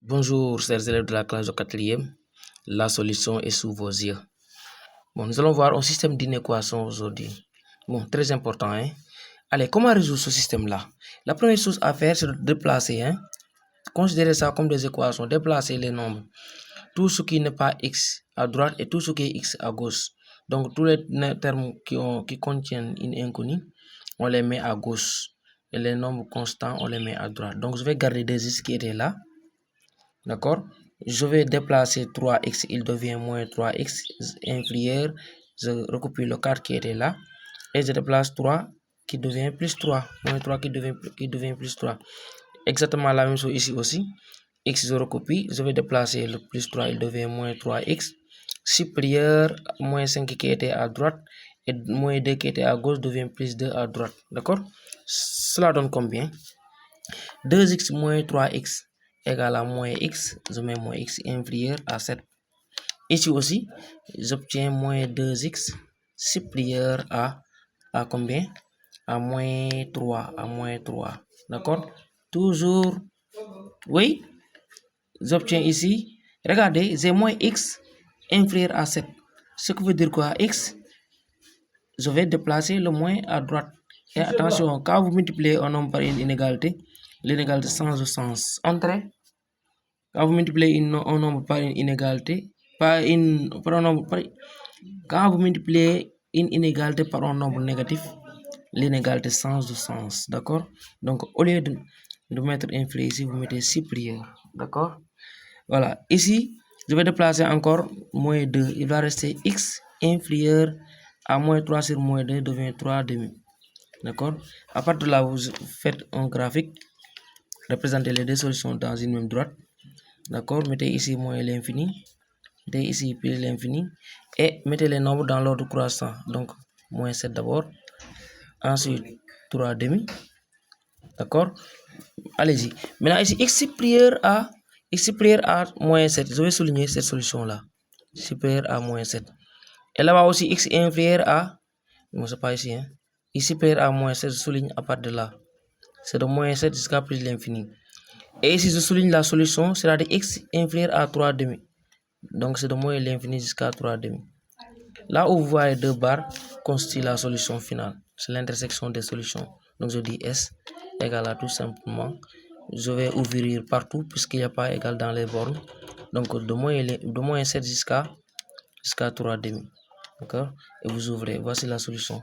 Bonjour, chers élèves de la classe de 4e. La solution est sous vos yeux. Bon, nous allons voir un système d'inéquation aujourd'hui. Bon, très important, hein. Allez, comment résoudre ce système-là? La première chose à faire, c'est de déplacer, hein. Considérez ça comme des équations. Déplacer les nombres. Tout ce qui n'est pas x à droite et tout ce qui est x à gauche. Donc, tous les termes qui contiennent une inconnue, on les met à gauche. Et les nombres constants, on les met à droite. Donc, je vais garder des x qui étaient là. D'accord? Je vais déplacer 3x, il devient moins 3x inférieur. Je recopie le 4 qui était là. Et je déplace 3 qui devient plus 3. Moins 3 qui devient plus 3. Exactement la même chose ici aussi. X, je recopie. Je vais déplacer le plus 3, il devient moins 3x. Supérieur, moins 5 qui était à droite. Et moins 2 qui était à gauche devient plus 2 à droite. D'accord? Cela donne combien? 2x moins 3x égale à moins x, je mets moins x inférieur à 7. Ici aussi, j'obtiens moins 2x supérieur à combien? À moins 3, d'accord? Toujours, oui, j'obtiens ici, regardez, j'ai moins x inférieur à 7. Ce qui veut dire quoi? X, je vais déplacer le moins à droite. Et attention, quand vous multipliez un nombre par une inégalité, l'inégalité change de sens. Entrez. Quand vous multipliez un nombre par une inégalité, quand vous multipliez une inégalité par un nombre négatif, l'inégalité change de sens. D'accord? Donc, au lieu de mettre inférieur ici, vous mettez supérieur. D'accord? Voilà. Ici, je vais déplacer encore moins 2. Il va rester x inférieur à moins 3 sur moins 2 devient 3 demi. D'accord? À partir de là, vous faites un graphique. Représentez les deux solutions dans une même droite. D'accord? Mettez ici moins l'infini. Mettez ici plus l'infini. Et mettez les nombres dans l'ordre croissant. Donc, moins 7 d'abord. Ensuite, 3 demi. D'accord? Allez-y. Maintenant, ici, x supérieur à moins 7. Je vais souligner cette solution-là. Supérieur à moins 7. Et là-bas aussi, x inférieur à... Non, c'est pas ici, hein. X supérieur à moins 7, je souligne à partir de là. C'est de moins 7 jusqu'à plus l'infini. Et ici, je souligne la solution, c'est-à-dire x inférieur à 3 demi. Donc, c'est de moins l'infini jusqu'à 3 demi. Là où vous voyez deux barres, constitue la solution finale. C'est l'intersection des solutions. Donc, je dis S égale à tout simplement. Je vais ouvrir partout puisqu'il n'y a pas égal dans les bornes. Donc, de moins 7 jusqu'à 3 demi. D'accord? Et vous ouvrez. Voici la solution.